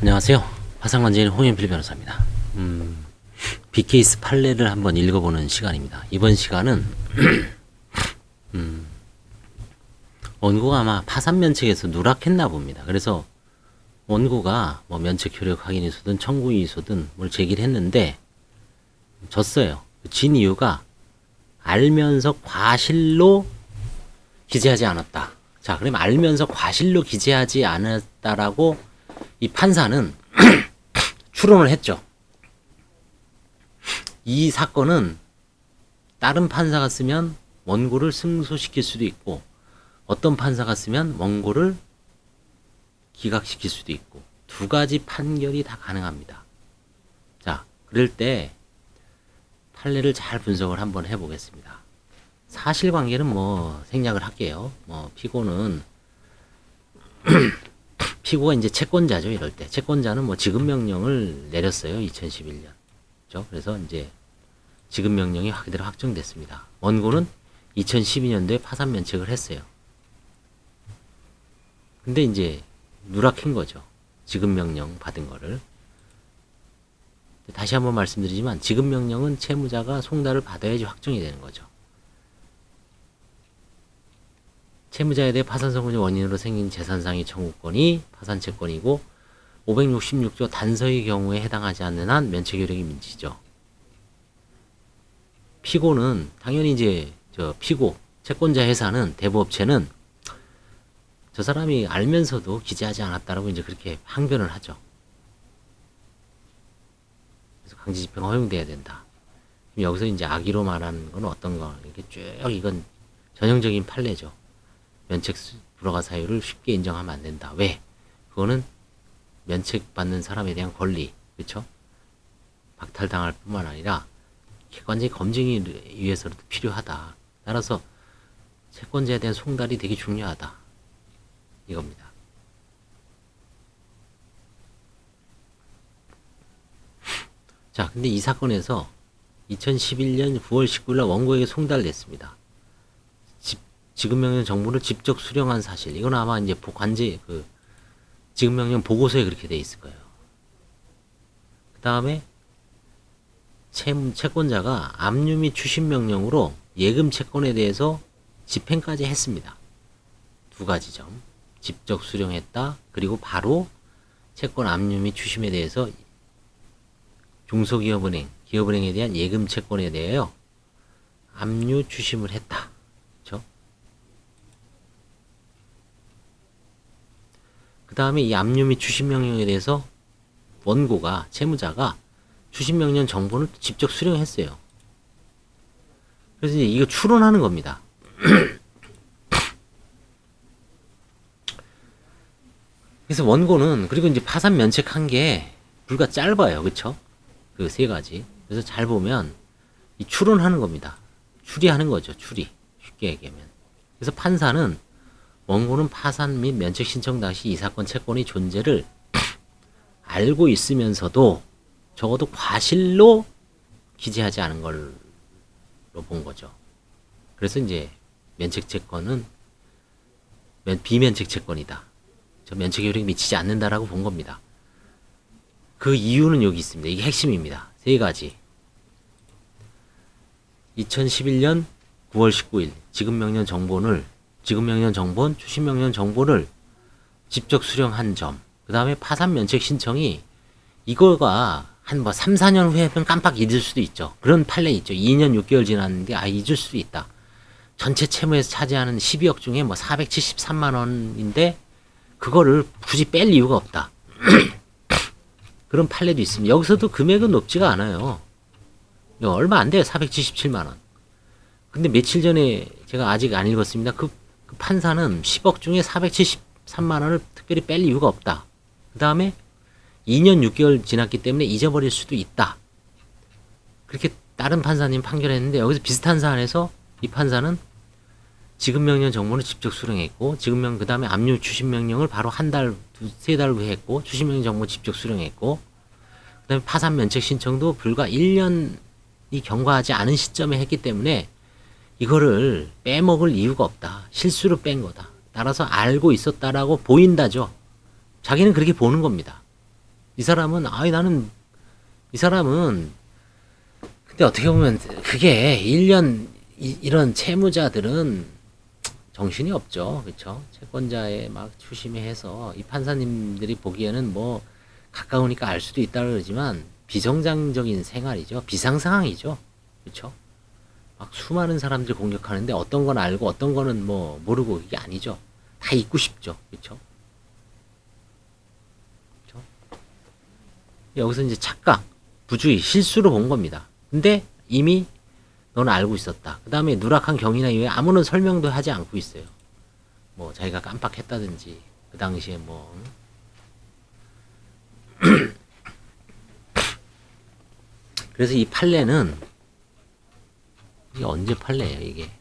안녕하세요. 화상관제인 홍현필 변호사입니다. 빅케이스 판례를 한번 읽어보는 시간입니다. 이번 시간은 원고가 아마 파산면책에서 누락했나 봅니다. 그래서 원고가 뭐 면책 효력 확인이소든 청구이소든 뭘 제기를 했는데 졌어요. 진 이유가 알면서 과실로 기재하지 않았다. 자, 그러면 알면서 과실로 기재하지 않았다라고 이 판사는 추론을 했죠. 이 사건은 다른 판사가 쓰면 원고를 승소시킬 수도 있고 어떤 판사가 쓰면 원고를 기각시킬 수도 있고 두 가지 판결이 다 가능합니다. 자, 그럴 때 판례를 잘 분석을 한번 해보겠습니다. 사실관계는 뭐 생략을 할게요. 뭐 피고는 피고가 이제 채권자죠. 이럴 때 채권자는 뭐 지급명령을 내렸어요. 2011년. 그렇죠? 그래서 이제 지급명령이 그대로 확정됐습니다. 원고는 2012년도에 파산면책을 했어요. 근데 이제 누락한 거죠. 지급명령 받은 거를. 다시 한번 말씀드리지만 지급명령은 채무자가 송달을 받아야지 확정이 되는 거죠. 채무자에 대해 파산 선고의 원인으로 생긴 재산상의 청구권이 파산채권이고 566조 단서의 경우에 해당하지 않는 한 면책효력이 민지죠. 피고는 당연히 이제 피고 채권자 회사는 대부업체는 저 사람이 알면서도 기재하지 않았다라고 이제 그렇게 항변을 하죠. 그래서 강제집행가 허용돼야 된다. 여기서 이제 악의로 말하는 건 어떤 거? 이렇게 쭉 이건 전형적인 판례죠. 면책 불허가 사유를 쉽게 인정하면 안 된다. 왜? 그거는 면책받는 사람에 대한 권리, 그렇죠? 박탈당할 뿐만 아니라 객관적인 검증이 위해서도 필요하다. 따라서 채권자에 대한 송달이 되게 중요하다. 이겁니다. 자, 근데 이 사건에서 2011년 9월 19일 날 원고에게 송달됐습니다. 지급명령 정보를 직접 수령한 사실. 이건 아마 이제 관제 지급명령 보고서에 그렇게 돼 있을 거예요. 그 다음에 채권자가 압류 및 추심 명령으로 예금 채권에 대해서 집행까지 했습니다. 두 가지 점. 직접 수령했다. 그리고 바로 채권 압류 및 추심에 대해서 중소기업은행, 기업은행에 대한 예금 채권에 대하여 압류 추심을 했다. 그 다음에 이 압류 및 추심명령에 대해서 원고가, 채무자가 추심명령 정보를 직접 수령했어요. 그래서 이제 이거 추론하는 겁니다. 그래서 원고는, 그리고 이제 파산 면책한 게 불과 짧아요. 그쵸? 그 세 가지. 그래서 잘 보면 이 추론하는 겁니다. 추리하는 거죠. 추리. 쉽게 얘기하면. 그래서 판사는 원고는 파산 및 면책 신청 당시 이 사건 채권의 존재를 알고 있으면서도 적어도 과실로 기재하지 않은 걸로 본 거죠. 그래서 이제 면책 채권은 비면책 채권이다. 저 면책 효력이 미치지 않는다라고 본 겁니다. 그 이유는 여기 있습니다. 이게 핵심입니다. 세 가지. 2011년 9월 19일 지급명령 정보는 추심명령 정보를 직접 수령한 점. 그 다음에 파산 면책 신청이 이거가 한 뭐 3, 4년 후에는 깜빡 잊을 수도 있죠. 그런 판례 있죠. 2년 6개월 지났는데 잊을 수도 있다. 전체 채무에서 차지하는 12억 중에 뭐 473만 원인데 그거를 굳이 뺄 이유가 없다. 그런 판례도 있습니다. 여기서도 금액은 높지가 않아요. 얼마 안 돼요. 477만 원. 근데 며칠 전에 제가 아직 안 읽었습니다. 그 판사는 10억 중에 473만 원을 특별히 뺄 이유가 없다. 그 다음에 2년 6개월 지났기 때문에 잊어버릴 수도 있다. 그렇게 다른 판사님 판결했는데 여기서 비슷한 사안에서 이 판사는 지급명령 정보를 직접 수령했고 그 다음에 압류 추심명령을 바로 한 달, 세 달 후에 했고 추심명령 정보 직접 수령했고 그 다음에 파산 면책 신청도 불과 1년이 경과하지 않은 시점에 했기 때문에 이거를 빼먹을 이유가 없다. 실수로 뺀 거다. 따라서 알고 있었다라고 보인다죠. 자기는 그렇게 보는 겁니다. 이 사람은 나는 이 사람은 근데 어떻게 보면 그게 1년 이런 채무자들은 정신이 없죠. 그쵸? 채권자에 막 추심해서 이 판사님들이 보기에는 뭐 가까우니까 알 수도 있다 그러지만 비정상적인 생활이죠. 비상상황이죠. 그쵸? 막 수많은 사람들 공격하는데 어떤 건 알고 어떤 거는 뭐 모르고 이게 아니죠. 다 잊고 싶죠. 그쵸? 그쵸? 여기서 이제 착각, 부주의, 실수로 본 겁니다. 근데 이미 너는 알고 있었다. 그 다음에 누락한 경위나 이외에 아무런 설명도 하지 않고 있어요. 뭐 자기가 깜빡했다든지 그 당시에 뭐 그래서 이 판례는 이게 언제 판례예요 이게?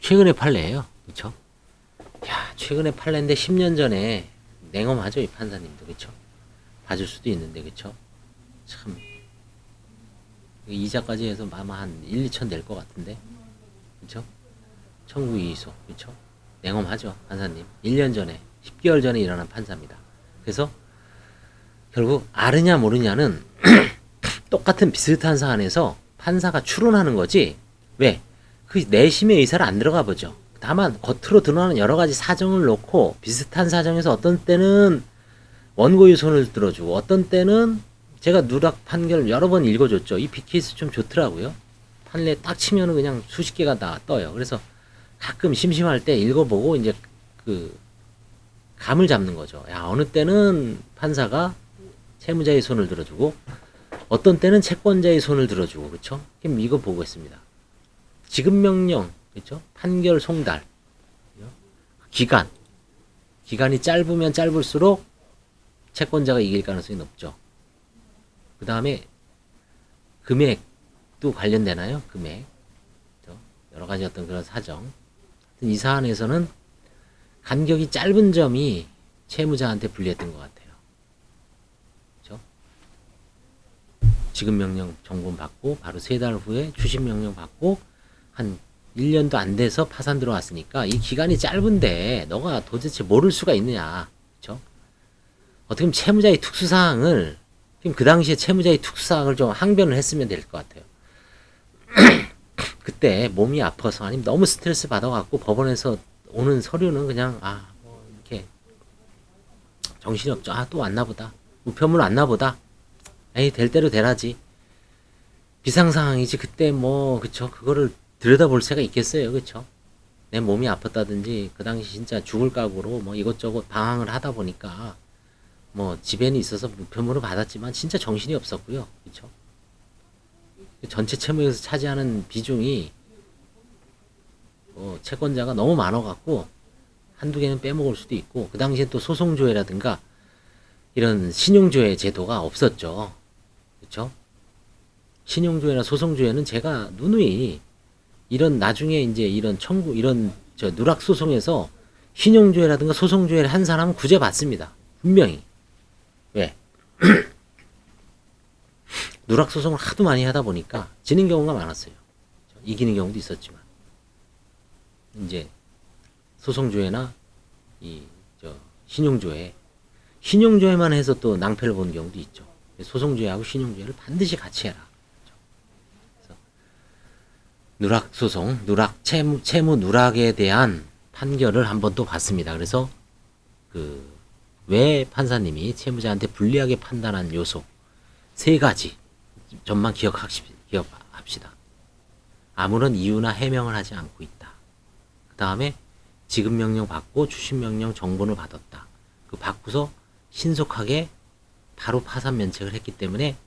최근의 판례예요. 그쵸? 야, 최근의 판례인데 10년 전에 냉엄하죠 이 판사님도. 그쵸? 봐줄 수도 있는데. 그쵸? 참 이자까지 해서 아마 한 1, 2천 될 것 같은데. 그쵸? 청구 이의소. 그쵸? 냉엄하죠 판사님. 1년 전에 10개월 전에 일어난 판사입니다. 그래서 결국 아느냐 모르냐는 똑같은 비슷한 사안에서 판사가 추론하는 거지. 왜? 그 내심의 의사를 안 들어가 보죠. 다만 겉으로 드러나는 여러 가지 사정을 놓고 비슷한 사정에서 어떤 때는 원고의 손을 들어주고 어떤 때는 제가 누락 판결 여러 번 읽어줬죠. 이 빅케이스 좀 좋더라고요. 판례 딱 치면은 그냥 수십 개가 다 떠요. 그래서 가끔 심심할 때 읽어보고 이제 그 감을 잡는 거죠. 야, 어느 때는 판사가 채무자의 손을 들어주고 어떤 때는 채권자의 손을 들어주고. 그쵸? 그럼 이거 보고 있습니다. 지급 명령, 그쵸? 판결 송달, 기간이 짧으면 짧을수록 채권자가 이길 가능성이 높죠. 그 다음에 금액도 관련되나요? 금액, 그쵸? 여러 가지 어떤 그런 사정. 이 사안에서는 간격이 짧은 점이 채무자한테 불리했던 것 같아요. 그쵸? 지급 명령 정본 받고 바로 3달 후에 추심 명령 받고 한 1년도 안 돼서 파산 들어왔으니까 이 기간이 짧은데 너가 도대체 모를 수가 있느냐. 그쵸? 어떻게 보면 채무자의 특수사항을 그 당시에 채무자의 특수사항을 좀 항변을 했으면 될 것 같아요. 그때 몸이 아파서 아니면 너무 스트레스 받아갖고 법원에서 오는 서류는 그냥 뭐 이렇게 정신이 없죠. 또 왔나 보다. 우편물 왔나 보다. 에이, 될 대로 되라지. 비상상황이지. 그때 뭐 그쵸? 그거를 들여다볼 새가 있겠어요. 그쵸? 내 몸이 아팠다든지 그 당시 진짜 죽을 각오로 뭐 이것저것 방황을 하다 보니까 뭐 집에는 있어서 우편물을 받았지만 진짜 정신이 없었고요. 그쵸? 전체 채무에서 차지하는 비중이 채권자가 너무 많아갖고 한두 개는 빼먹을 수도 있고 그 당시에 또 소송조회라든가 이런 신용조회 제도가 없었죠. 그쵸? 신용조회나 소송조회는 제가 누누이 이런 나중에 이제 이런 청구 이런 누락 소송에서 신용조회라든가 소송조회를 한 사람은 구제 받습니다. 분명히. 왜? 누락 소송을 하도 많이 하다 보니까 지는 경우가 많았어요. 이기는 경우도 있었지만 이제 소송조회나 신용조회만 해서 또 낭패를 보는 경우도 있죠. 소송조회하고 신용조회를 반드시 같이 해라. 누락 소송, 채무 누락에 대한 판결을 한번 또 봤습니다. 그래서 왜 판사님이 채무자한테 불리하게 판단한 요소 3가지 점만 기억합시다. 아무런 이유나 해명을 하지 않고 있다. 그 다음에 지급명령 받고 추심명령 정본을 받았다. 그 받고서 신속하게 바로 파산 면책을 했기 때문에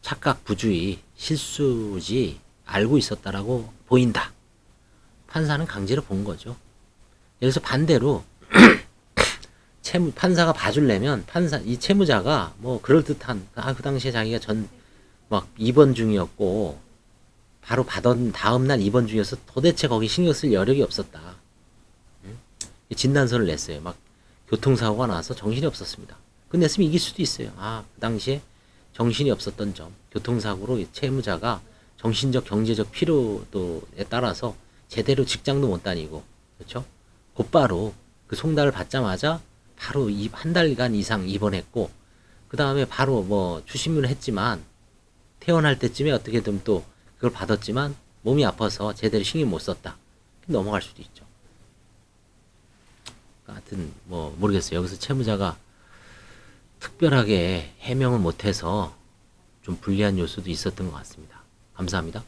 착각, 부주의, 실수지 알고 있었다라고 보인다. 판사는 강제로 본 거죠. 여기서 반대로 판사가 봐주려면 이 채무자가 뭐 그럴듯한 그 당시에 자기가 막 입원 중이었고 바로 받은 다음날 입원 중이어서 도대체 거기 신경 쓸 여력이 없었다. 진단서를 냈어요. 막 교통사고가 나서 정신이 없었습니다. 그 냈으면 이길 수도 있어요. 그 당시에 정신이 없었던 점, 교통사고로 채무자가 정신적 경제적 피로도에 따라서 제대로 직장도 못 다니고, 그렇죠? 곧바로 그 송달을 받자마자 바로 한 달간 이상 입원했고, 그 다음에 바로 뭐 추신문을 했지만, 퇴원할 때쯤에 어떻게든 또 그걸 받았지만, 몸이 아파서 제대로 신경 못 썼다. 넘어갈 수도 있죠. 하여튼, 뭐, 모르겠어요. 여기서 채무자가 특별하게 해명을 못해서 좀 불리한 요소도 있었던 것 같습니다. 감사합니다.